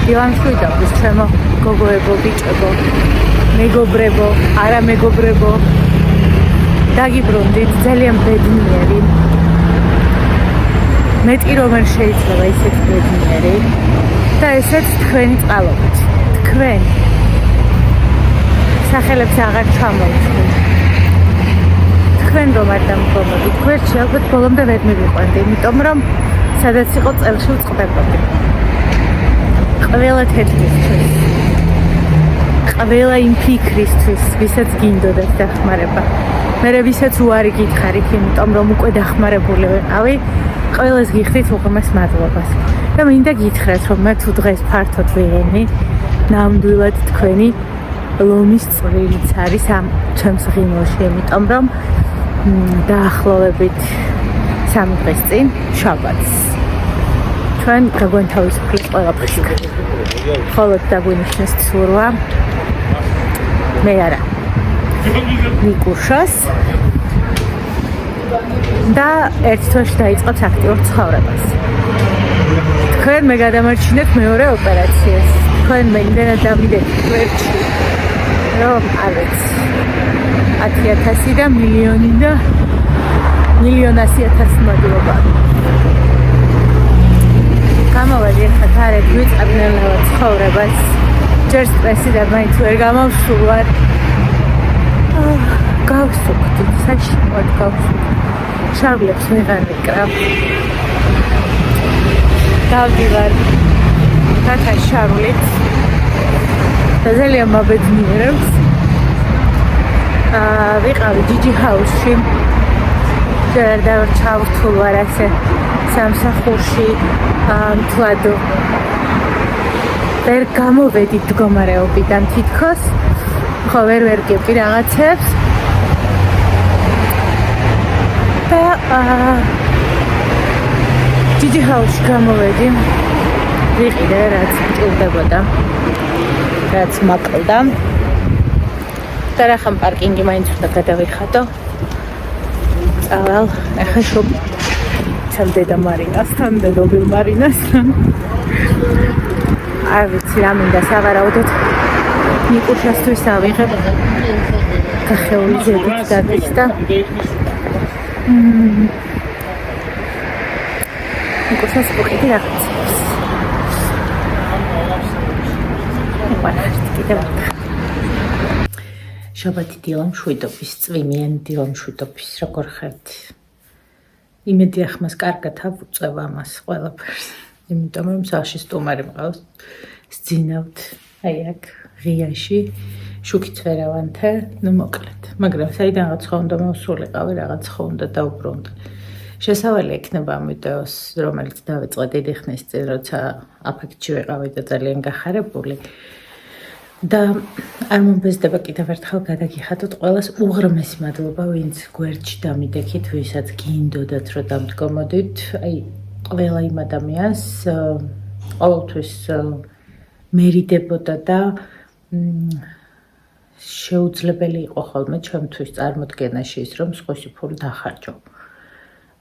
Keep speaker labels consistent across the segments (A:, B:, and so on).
A: დილამ შვიდობის ჩემო გოგოებო, ბიჭებო, მეგობრებო, არა მეგობრებო, დაგიბრუნდით, ძალიან ბედნიერი. მეტი რომ არ შეიძლება ისეთ ბედნიერი და ესეც თქვენი წყალობით. თქვენ სახელებს აღარ ჩამოვთვლით. თქვენ რომ არ დამდგომოდით, გვერდში ალბათ ბოლომდე ვერ მივიყვანდი, იმიტომ რომ სადაც იყო წელში ვწყდებოდი. ყველა თეთრისთვის, ყველა იმ ფიქრისთვის, ვისაც გინდოდათ დახმარება. მე ვისაც უარი გითხარით, იმიტომ რომ უკვე დახმარებული ვიყავი, ყველას გიხდით უღრმეს მადლობას. და მინდა გითხრათ, რომ მე თუ დღეს ფართოდ ვიღენი, ნამდვილად თქვენი ლომის წვრილიც არის ამ ჩემს ღიმილში, იმიტომ რომ დაახლოებით 3 დღის წინ შაბათს ჩვენ გაგვენთავისუფლეთ ყველაფერს. მხოლოდ დაგვინიშნეს ცურვა, მე არა, ნიკუშას და ერთ თვეში დაიწყოთ აქტიურ ცხოვრებას. თქვენ მე გადამარჩინეთ მეორე ოპერაციას. თქვენ მე იმდენად დავიდეთ გვერდში, რომ არ ვიცი, 10,000 და მილიონი და 1,100,000 მადლობა. გამოვედი ახლა თარეთ ვიწყებნელავად ცხოვრებას. ჯერ სტრესი და მაინც ვერ გამოვსულვარ. გავსუქდით, საშინოდ გავსუქდით. შარლებს ვეღარ ვიკრავ. დავდივარ თათა შარლით. და ძალიან მაბედნიერებს. ვიყავი ჯიჯი ჰაუსში. ჯერ ჩავრთულვარ ასე სამსახურში, მთლად ვერ გამოვედი მდგომარეობიდან თითქოს, ხო ვერ ვერგებდი რაღაცებს და ჯიჯი ჰაუსში გამოვედი, ვიყიდე რაც მჭირდებოდა, რაც მაკლდა და რახან პარკინგი მაინც უნდა გადავიხატო. წავალ, ახლა შობ ჩემ დედა მარინასთან, დედობილ მარინასთან. არ ვიცი რა მინდა სავარაუდოდ ნიკუშასთვის ავიღებ გახეული ზედით დადის და ნიკუშას ვიყიდი რაღაცებს. კიდევ შაბათი დილამ შვიდობის, წვიმიანი დილამ შვიდობის, როგორ ხართ? იმედი ახმას კარგად ავუწევ ამას ყველაფერს, იმიტომ რომ სახლში სტუმარი მყავს, სძინავთ, აი აქ ღიაში, შუქიც ვერავანთე, ნუ მოკლედ, მაგრამ საიდანაც ხო უნდა მოვსულიყავი, რაღაც ხო უნდა დაუბრუნდე. შესავალი ექნება ამ ვიდეოს, რომელიც დავიწყე დიდი ხნის წინ, როცა აფექტში ვიყავი და ძალიან გახარებული. და არ მომბეზდება კიდევ ერთხელ გადაგიხადოთ ყველას უღრმესი მადლობა, ვინც გვერდში დამიდექით, ვისაც გინდოდათ რომ დამდგომოდით, აი ყველა იმ ადამიანს ყოველთვის მერიდებოდა და შეუძლებელი იყო ხოლმე ჩემთვის წარმოდგენაში ის, რომ სხვისი ფული დახარჯო.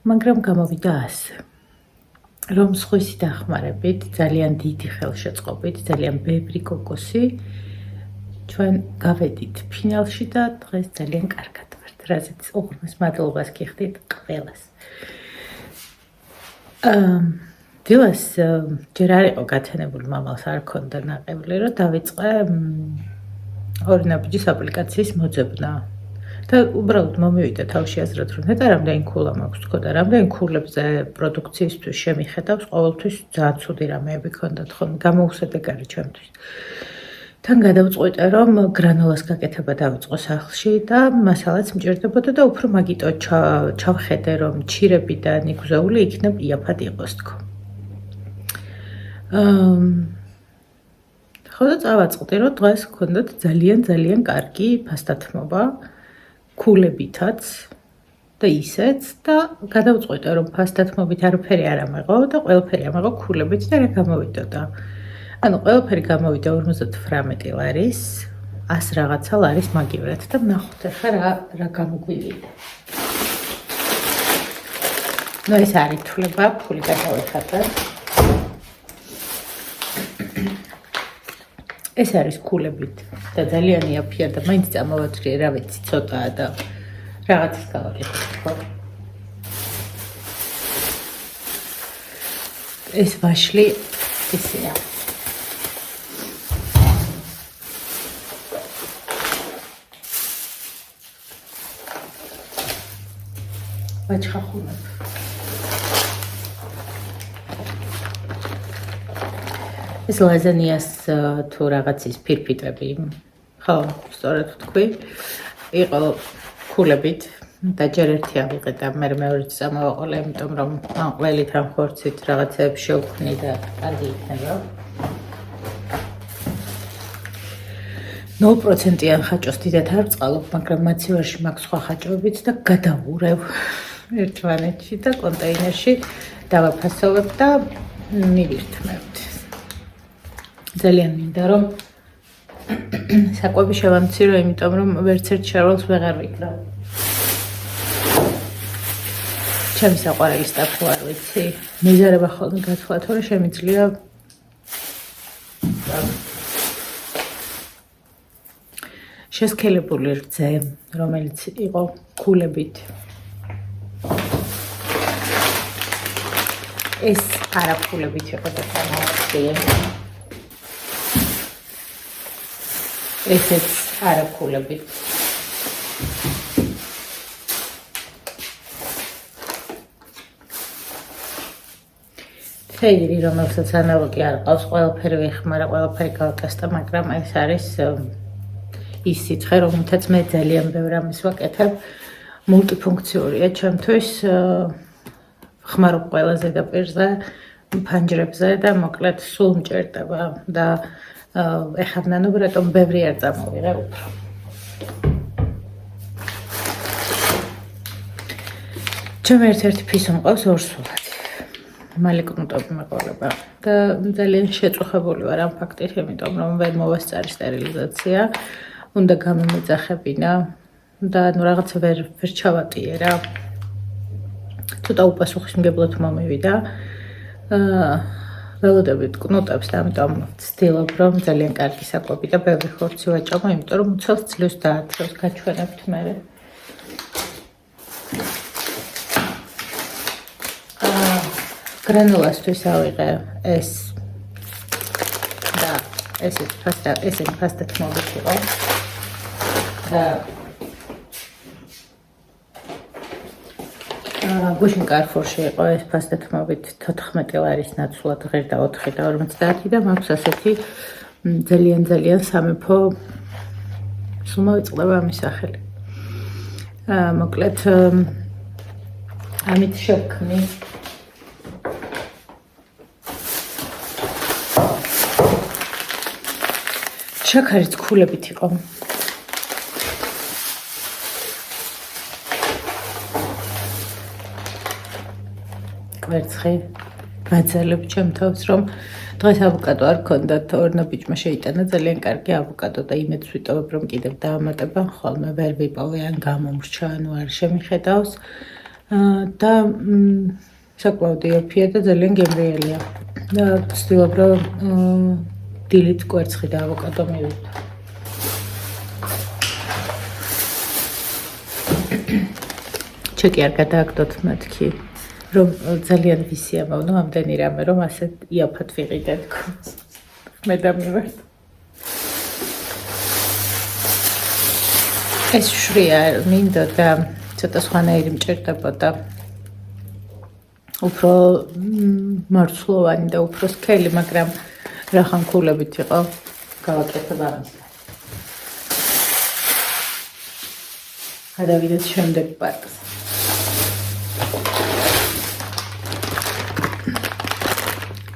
A: მაგრამ გამოვიდა ასე, რომ სხვისი დახმარებით, ძალიან დიდი ხელშეწყობით, ძალიან ბევრი კოკოსი ჩვენ გავედით ფინალში და დღეს ძალიან კარგად ვართ, რაზეც უღრმეს მადლობას გიხდით ყველას. დილას ჯერ არ იყო გათენებული, მამალს არ ქონდა ნაყევლი, რომ დავიწყე ორი ნაბიჯის აპლიკაციის მოძებნა. და უბრალოდ მომივიდა თავში აზრად, რომ ნეტა რამდენი ქულა მაქვს თქო და რამდენი ქულებზე პროდუქციისთვის შემიხედავს, ყოველთვის ძალიან ცუდი რამეები ქონდათ ხოლმე, გამოუსადეგარი ჩემთვის. თან გადავწყვიტე, რომ გრანოლას გაკეთება დავიწყო სახლში და მასალაც მჭირდებოდა და უფრო მაგიტო ჩავხედე, რომ ჩირები და ნიგზაული იქნებ იაფად იყოს თქო. ხო და წავაწყდი, რომ დღეს გქონდათ ძალიან კარგი ფასდათმობა, ქულებითაც და ისეც და გადავწყვიტე, რომ ფასდათმობით არაფერი არ ამეღო და ყველაფერი ამეღო ქულებით და რა გამოვიდოდა. ანუ ყველაფერი გამოვიდა 58 ლარის, 100 რაღაცა ლარის მაგივრად და ნახოთ ახლა რა გამოგვივიდა. ნუ ეს არ ითვლება, ფული გადავიხატე. ეს არის ქულებით და ძალიან იაფია და მაინც წამოვაწყრიე, რა ვიცი, ცოტაა და რაღაცის გავაკეთებ, ხო? ეს ვაშლი ისეა. ვაჩხახუნებ. ეს ლაზანიას თუ რაღაცის ფირფიტები, ხო, სწორად ვთქვი, იყო ქულებით და ჯერ ერთი ავიღე და მე მეორეც წამოვაყოლე, იმიტომ რომ ამ ყველით ამ ხორცით რაღაცებს შევქმნი და კარგი იქნება. 0%-იან ხაჭოს დიდად არ ვწყალობ, მაგრამ მაცივარში მაქვს სხვა ხაჭოებიც და გადავურევ ერთმანეთში და კონტეინერში დავაფასოვებ და მივირთმევთ. ძალიან მინდა რომ საკვები შევამცირო, იმიტომ რომ ვერც ერთ შარვალს ვეღარ ვიკრავ. ჩემი საყვარელი სტაფი არ ვიცი. მიზარება ხოლმე გათვლა, თორე შემიძლია შესქელებული რძე, რომელიც იყო ქულებით. ეს არაფულებით იყო და თანავარსია. ესეც არაფულებით. ფეირი, რომელსაც ანალოგი არ ყავს, ყველაფერი ვიხმარა, ყველაფერი გავაკასტა, მაგრამ ეს არის ის სიცხე, რომელთაც მე ძალიან ბევრ ამის ვაკეთებ. მულტიფუნქციურია ჩემთვის, ხმარობ ყველა ზედაპირზე, ფანჯრებზე და მოკლედ სულ მჭირდება და ეხლა ნანობ რატომ ბევრი არ წამოვიღე უფრო. ჩემ ერთ-ერთი ფისო მყავს ორსულად. მალე კნუტები მეყოლება და ძალიან შეწუხებული ვარ ამ ფაქტით, იმიტომ რომ ვერ მოვასწარი სტერილიზაცია, უნდა გამომეძახებინა და ნუ რაღაცა ვერ ჩავატიე რა. ცოტა უპასუხისმგებლად მომივიდა. ველოდებით კნუტებს და ამიტომ ვცდილობ, რომ ძალიან კარგი საკვები და ბევრი ხორცი ვაჭამო, იმიტომ რომ უცელს ძლივს დაათრევს, გაჩვენებთ მერე. გრანულასთვის ავიღე ეს და ესეთი ფასტა თმობით იყო და გუშინ კარფურში იყო ეს ფასტა თმობით 14 ლარის ნაცვლად ღირდა 4 და 50 და მაქვს ასეთი ძალიან სამეფო სულ მოვიწყდება ამის სახელი. მოკლედ ამით შევქმნი შაქარიც ქულებით იყო. კვერცხი ვაძალებ ჩემ თავს, რომ დღეს ავოკადო არ ქონდათ, ორნა ბიჭმა შეიტანა ძალიან კარგი ავოკადო და იმედს ვიტოვებ, რომ კიდევ დაამატებან ხოლმე, ვერ ვიპოვე ან გამომრჩა, ანუ არ შემიხედავს და საკმაოდ იაფია და ძალიან გემრიელია. და ვცდილობ, რომ დილით კვერცხი და ავოკადო მივიდო. ჩეკი არ გადააგდოთ მეთქი, რომ ძალიან ვისიამოვნო ამდენი რამე, რომ ასე იაფად ვიყიდე თქოს. მე დამივარ. ეს შვრია მინდო და ცოტა სხვანაირი მჭირდებოდა. უფრო მარცვლოვანი და უფრო სქელი, მაგრამ რახან ქულებით იყო, გავაკეთებ ამის. გადავიდეთ შემდეგ პარკს.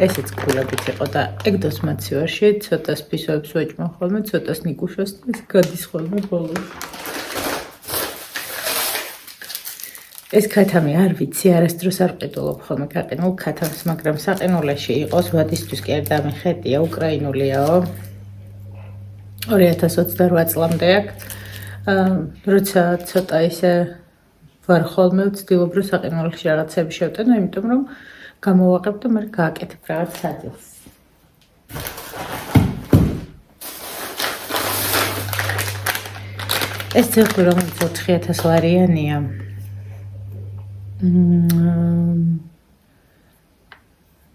A: ესეც ქულებით იყო და ეგდოს მაცივარში ცოტას ფისოებს ვეჭმო ხოლმე, ცოტას ნიკუშოს და ეს გადის ხოლმე ბოლოს. ეს ქათამი არ ვიცი, არასდროს არ ყიდულობ ხოლმე გაყინულ ქათამს, მაგრამ საყინულეში იყოს, ვადისთვის კი არ დამიხედია, უკრაინულიაო. 2028 წლამდე აქვს. როცა ცოტა ისე ვარ ხოლმე, ვცდილობ, რომ საყინულეში რაღაცები შევტანო, იმიტომ რომ გამოვაყებ და მე გააკეთებ რაღაც სადილს. ეს ძეგლი, რომელიც 4000 ლარიანია,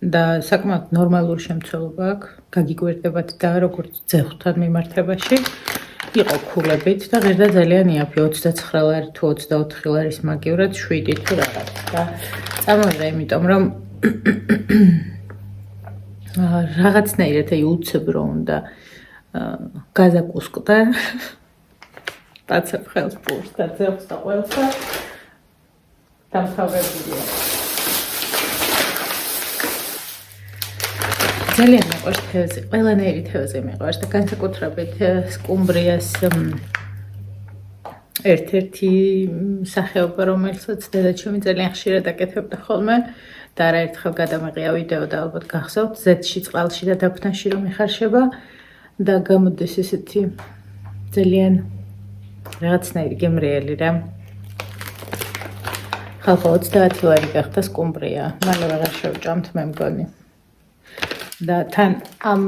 A: და საკმაოდ ნორმალური შემცველობა აქვს, გაგიკვირდებათ და როგორც ძეგლთან მიმართებაში იყო ქულებით და ღირდა ძალიან იაფი 29 ლარი თუ 24 ლარის მაგივრად 7 თუ რაღაც და წამოვიღე, იმიტომ რომ რაღაცნაირად უცებრო უნდა გაზაკუსკდა პაცებ ხელს პურს და ძეგლს და ყველსა დამთავრებულია. ძალიან მიყვარს თევზი, ყველანაირი თევზი მიყვარს და განსაკუთრებით სკუმბრიას ერთ-ერთი სახეობა, რომელსაც დედაჩემი ძალიან ხშირად აკეთებდა ხოლმე და არაერთხელ გადამეყია ვიდეო და ალბათ გახსოვთ, ზეთში, წყალში და დაფნაში რომ იხარშება და გამოდის ესეთი ძალიან რაღაცნაირი გემრიელი რა. ხალხო 30 ლარი გახდა სკუმბრია, მალე ვეღარ შევჭამთ მე მგონი. და თან ამ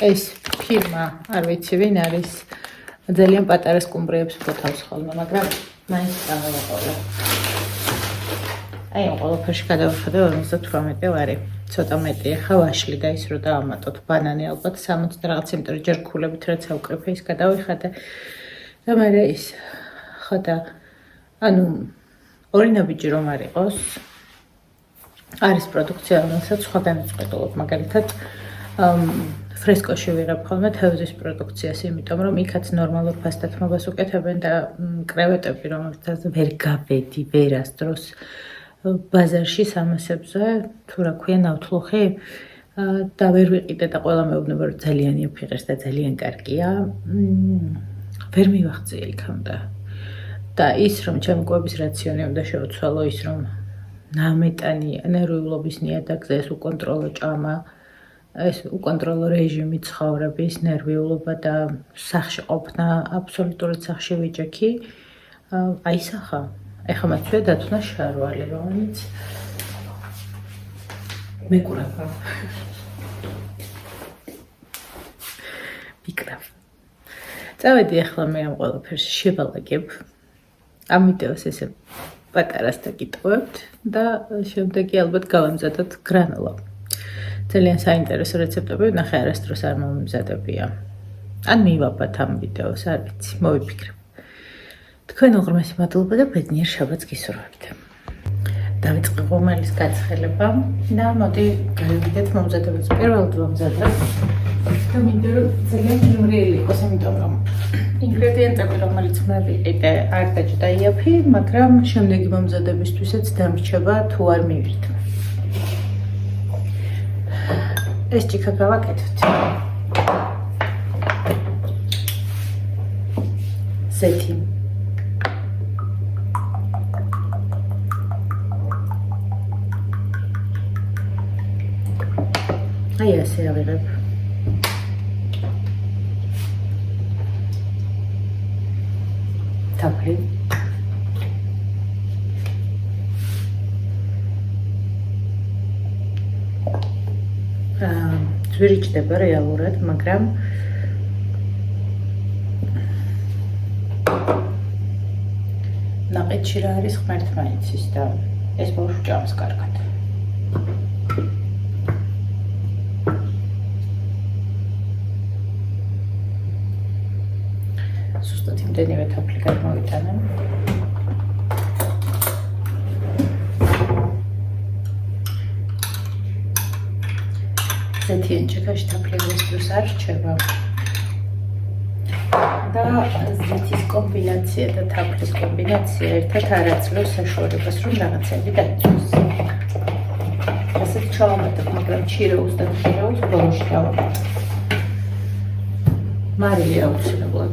A: ეს ფირმა არ ვიცი ვინ არის ძალიან პატარა სკუმბრიებს ფოთავს ხოლმე, მაგრამ მაინც გამოვაყოლა. აი ამ ყველაფერში გადავხედე 58 ლარი. ცოტა მეტია ხა ვაშლი და ის რო დაამატოთ ბანანი ალბათ 60 და რაღაც იმიტომ ჯერ ქულებით რაც ავკრიფე ის გადავიხადე. და მე ის ხო და ანუ ორი ნაბიჯი რომ არ იყოს არის პროდუქცია, რომელსაც სხვა განაწყობილობ, მაგალითად ფრესკოში ვიღებ ხოლმე თევზის პროდუქციას, იმიტომ რომ იქაც ნორმალურ ფასდათმობას უკეთებენ და კრევეტები, რომელსაც ვერ გავედი ვერასდროს ბაზარში სამასებზე, თუ რა ქვია ნავთლუხი და ვერ ვიყიდე და ყველა მეუბნება რომ ძალიან იაფიღეს და ძალიან კარგია, ვერ მივახციე იქამდე. და ის რომ ჩემი კვების რაციონი უნდა შევცვალო, ის რომ ნამეტანი ნერვიულობის ნიადაგზე ეს უკონტროლო ჭამა, ეს უკონტროლო რეჟიმი ცხოვრების, ნერვიულობა და სახში ყოფნა, აბსოლუტურად სახში ვიჭექი, აისახა. ეხლა მათვე დათუნა შარვალი, რომელიც მეკურება. ვიკრავ. წავედი ახლა მე ამ ყველაფერში შევალაგებ. ამ ვიდეოს ესე პატარას დაგიტოვებთ და შემდეგი ალბათ გავამზადოთ გრანოლა. ძალიან საინტერესო რეცეპტები ვნახე, არასდროს არ მომიმზადებია. ან მივაბათ ამ ვიდეოს, არ ვიცი, მოვიფიქრებ. თქვენ უღრმესი მადლობა და ბედნიერ შაბათს გისურვებთ. დავიწყე ღომელის გაცხელება და მოდი გავიდეთ მომზადებას. პირველად ვამზადებ და მინდა რომ ძალიან გემრიელი იყოს, იმიტომ რომ ინგრედიენტები, რომელიც მე ვიყიდე, არ დაჭდა იაფი, მაგრამ შემდეგი მომზადებისთვისაც დამრჩება თუ არ მივირთმე. ეს ჭიქა გავაკეთოთ. ზეთი. აი ასე ავიღებ. თაფლი. ძვირი ჭდება რეალურად, მაგრამ ნაყიდში რა არის ღმერთმა იცის და ეს ბავშვი ჭამს კარგად. ზუსტად იმდენივე თაფლი გადმოვიტანე. ზეთიან ჭიქაში თაფლი ვესწროს არ რჩება. და ზეთის კომბინაცია და თაფლის კომბინაცია ერთად არ აძლევს საშუალებას, რომ რაღაცები დაიწვეს. ასეთ ჩავამატებ, მაგრამ ჩირეულს და ჩირეულს ბოლოში დავამატებ. მარილი აუცილებლად.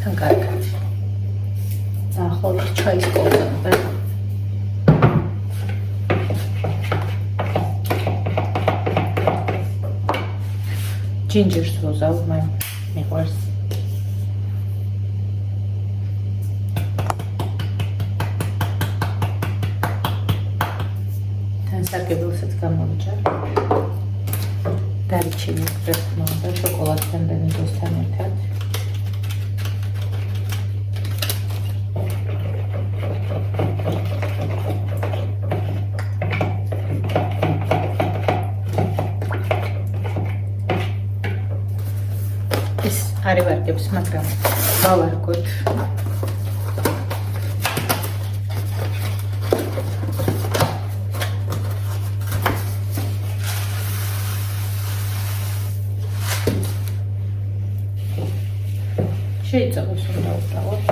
A: თან კარგად. დაახლოებით ჩაის კოლხანდა. ჯინჯერს ვოზავ, მე მიყვარს. თან სარგებელსაც გამოვიჭარ. დარიჩინი გრეხმა და შოკოლადთან და ნიგოსთან ერთად. ეს არ ივარგებს, მაგრამ გავარგოთ. შეიწევს უნდა უბრალოდ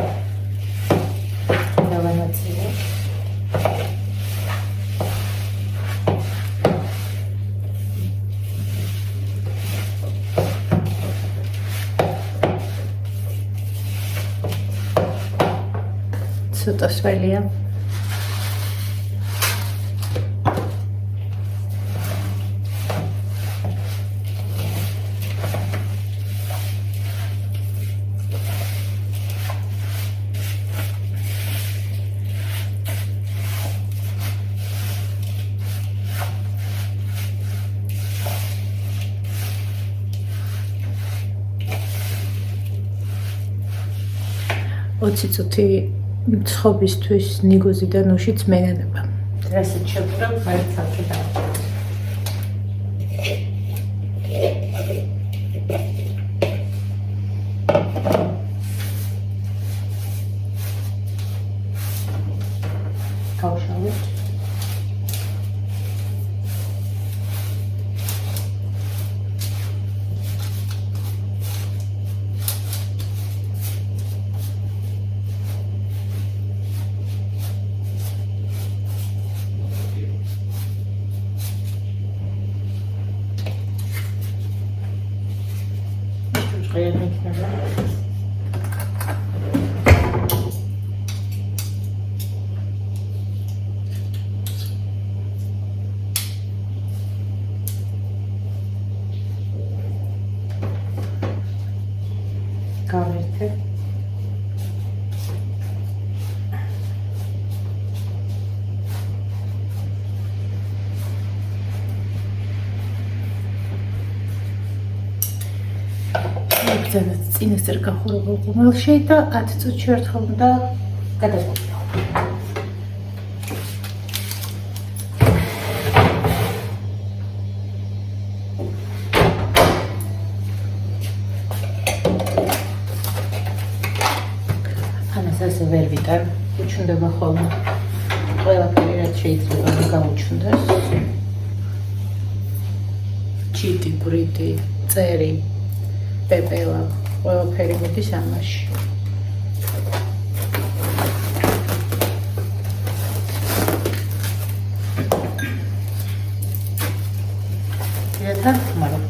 A: დავანაწილო. ცოტა სველია. ოცი წუთი ცხობისთვის ნიგოზიდან უშიც მენანება. რასაც შევკრავ, მაინც ახლა დავაწყოთ. გავშალოთ. გავერთე. ბრძანაც წინასწარ გახურებულ ღუმელში და 10 წუთში ერთხელ უნდა გადაგვიდო. ამას ასე ვერ ვიტან, უჩნდება ხოლმე ყველაფერი, რაც შეიძლება გამოჩნდეს. ჩიტი, ბრიტი, წერი, პეპელა, ყველაფერი მოდის ამაში.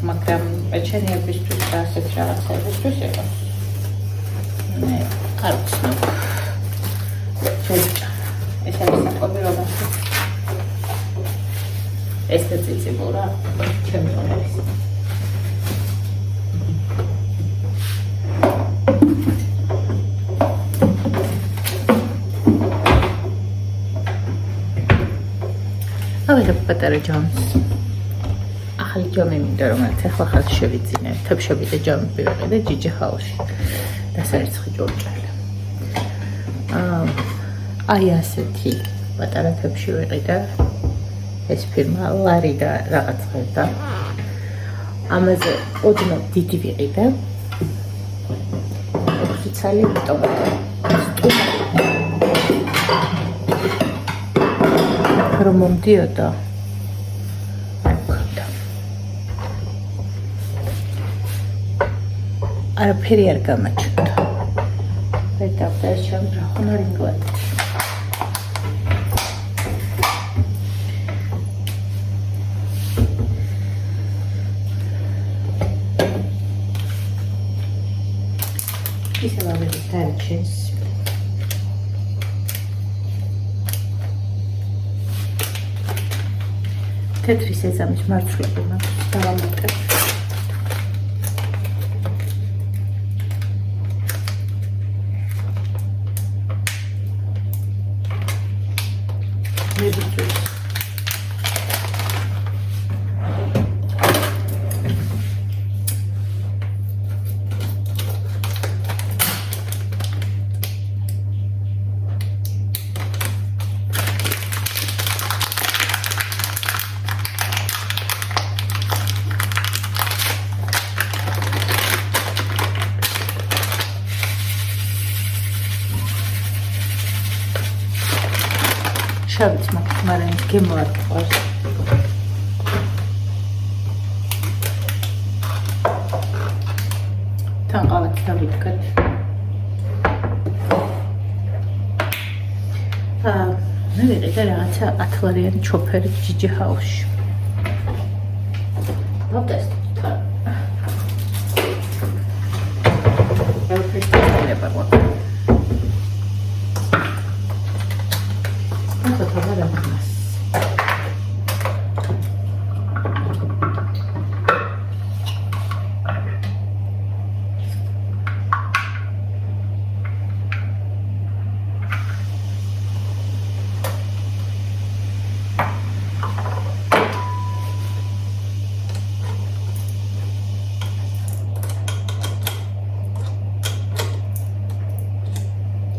A: მაგრამ პეჩენიებისთვის და ასეთ რაღაცებისთვის იყოს. მე არ ვცნობ. ეს არის საკვები, რომელსაც ეს და ციციბურა ჩემი არის. ავიღებ პატარა ჯამს. ახალი ჯამი მინდა, რომელიც ახლა ხალხი შევიძინე. თებშები და ჯამები ვიყიდე ჯიჯი ხალში. დასაერცხი ჭურჭელი. აი ასეთი პატარა თებში ვიყიდე. ეს ფირმა ლარი და რაღაც ხედა. ამაზე ოდნავ დიდი ვიყიდე. 6 ცალი ტომატი. რომ მომდიოდა არაფერი არ გამაჩნდა. ვერ დავწერე ჩემ ბრახუნარ ინგლისში. ისევ ამერიკის დარჩენს. თეთრი სეზამის მარცვლები მაქვს დავამატებ. შავიც მაქვს, მაგრამ გემო არ გვყავს. თან ყავაც დავიდგათ. მე ვიყიდე რაღაცა 10 ლარიანი ჩოფერი ჯიჯი ჰაუსში. დავტესტოთ თან. Perfect.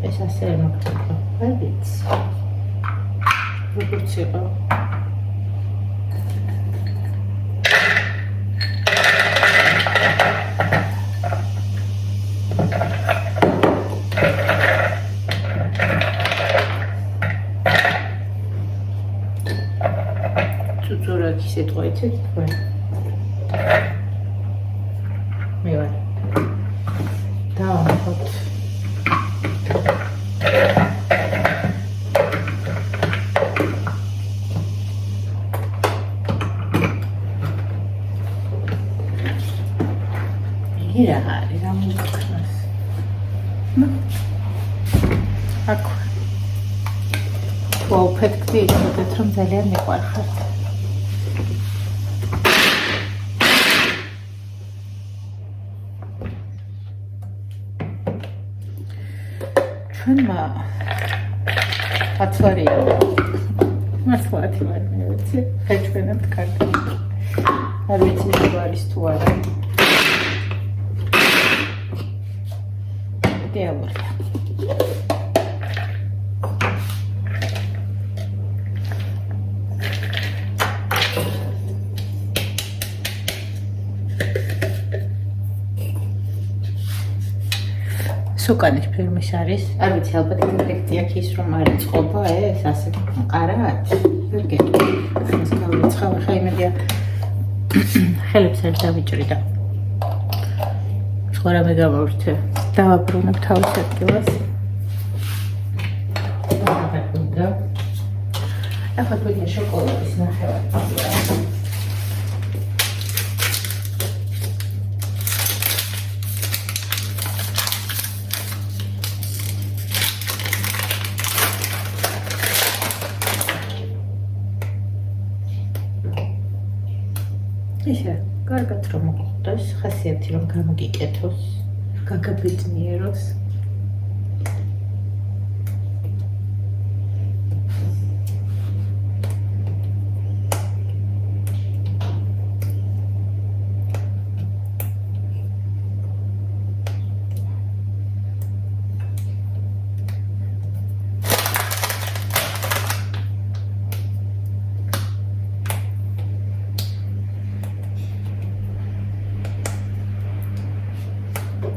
A: ეს ასე მოგწევს. აი ვიცი. როგორც იყო. წუწურაკი სიტყვა იცით თქვენ? მე ვარ. დავამხოთ. რა არის რა მოხდეს? აქ ვაფეთქდი ისეთ რომ ძალიან მიყვარხართ. ჩვენმა 10 ლარია მართლა 10 ლარი მე ვიცი ხეჭვენებთ კარგი არ ვიცი თუ არის თუ არა დიაბოლია სუკანის ფირმის არის. არ ვიცი, ალბათ ინფექცია ქის რომ არ იწყობა ეს, ასე მყარად. ვერ გეტყვი. ეს გავიცხავ, ხა იმედია ხელებს არ დავიჭრი და სხვა რამე გავავრთე. დავაბრუნებ თავის ადგილას. ახლა გვინდა შოკოლადის ნახევარი. ისე, კარგად რომ მოხდეს, ხასიათი რომ გამოგიკეთოს, გაგაბედნიეროს.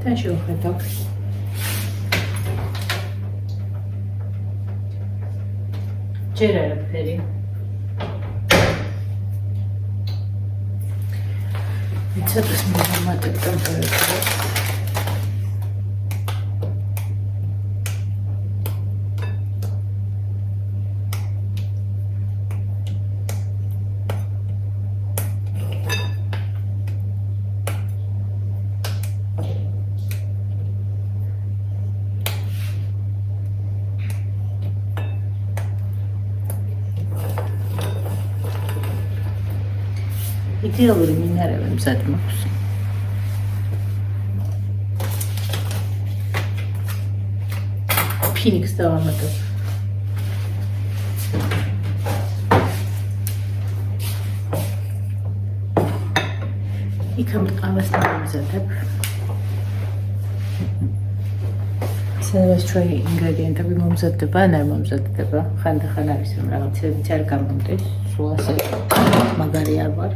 A: თან შევხედავ. ჯერ არაფერი. ცოტას მოვამატებ ტემპერატურას. იდეალური მინარევი მზად მაქვს. ფინიქს დავამატებ. იქამდე ყავას დავამზადებ. სადაც ჩვენი ინგრედიენტები მომზადდება, ან არ მომზადდება. ხანდახან არის რომ რაღაცებიც არ გამომდის. სულ ასე მაგარი არ ვარ.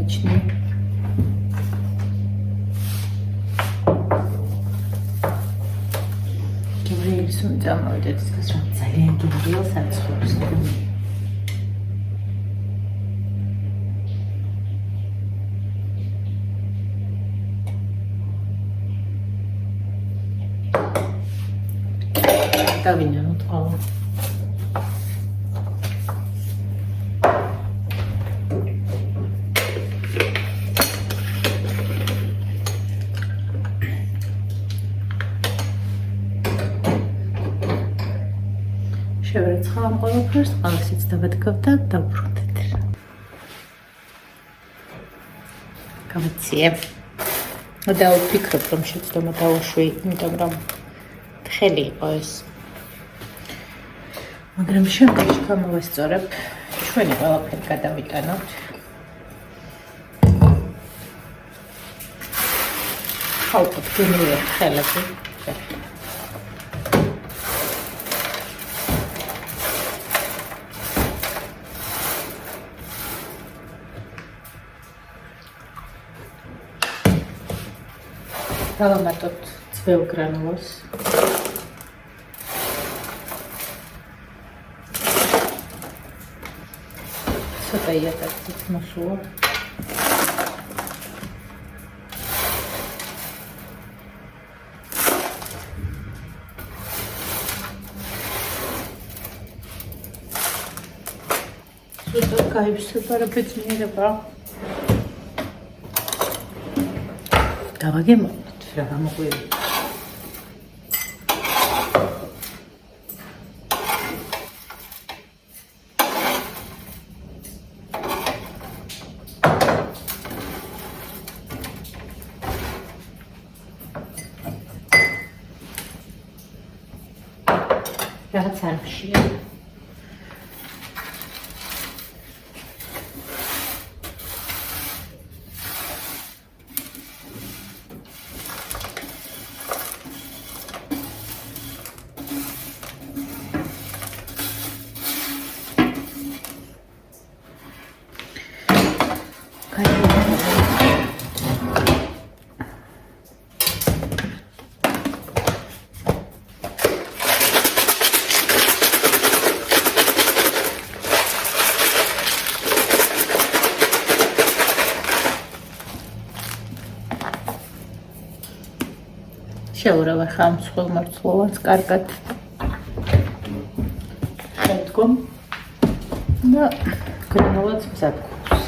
A: გამიჩნია. გემრიელის უნდა წამოვიდეთ, ის რომ ძალიან გემრიელს აცხობს. დავინანოთ ყავა. შევერცხავ ამ ყველაფერს, ყავისიც დავადგავ და დავბრუნდეთ. გავიციე. და ვფიქრობ, რომ შეცდომა დავუშვი, იმიტომ რომ თხელი იყო ეს. მაგრამ შემდგომში გამოვასწორებ, ჩვენი ყველაფერი გადავიტანოთ. ხალხად გემრიელ თხელები. დავამატოთ ძველ გრანულას. ცოტა იატაკით მოსულა. ცოტა გაივსება რა ბედნიერება. დავაგემოვნოთ რა გამოგვიყვება. რაღაც არ ხშია. შევურავ ახლა ამ მსხვილ მარცვლოვანს კარგად. შემდგომ და გრანულაც მზად გვაქვს.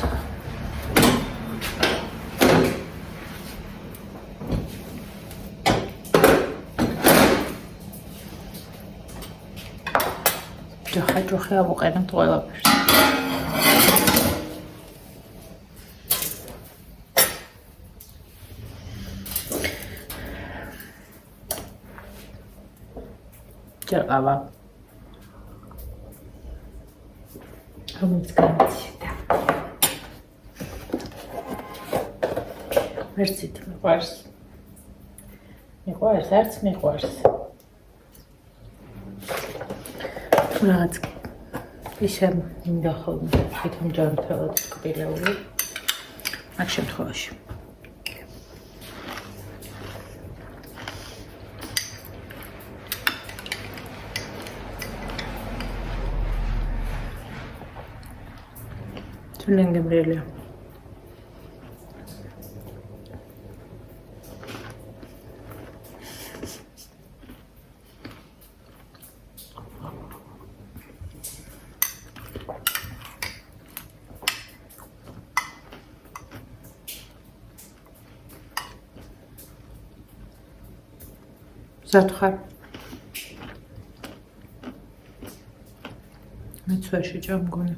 A: ჯოხა ავუყენებთ ყველაფერს. ჭერყავა. რომელიც გამიცედა. ვერცით მიყვარს. მიყვარს, არც მიყვარს. თუ რაღაც ისე მინდა ხოლმე თვითონ ჯანმრთელად კბილეული. აქ შემთხვევაში. ძალიან გემრიელია. ზად ხარ? მეც ვერ შეჭამ მგონი.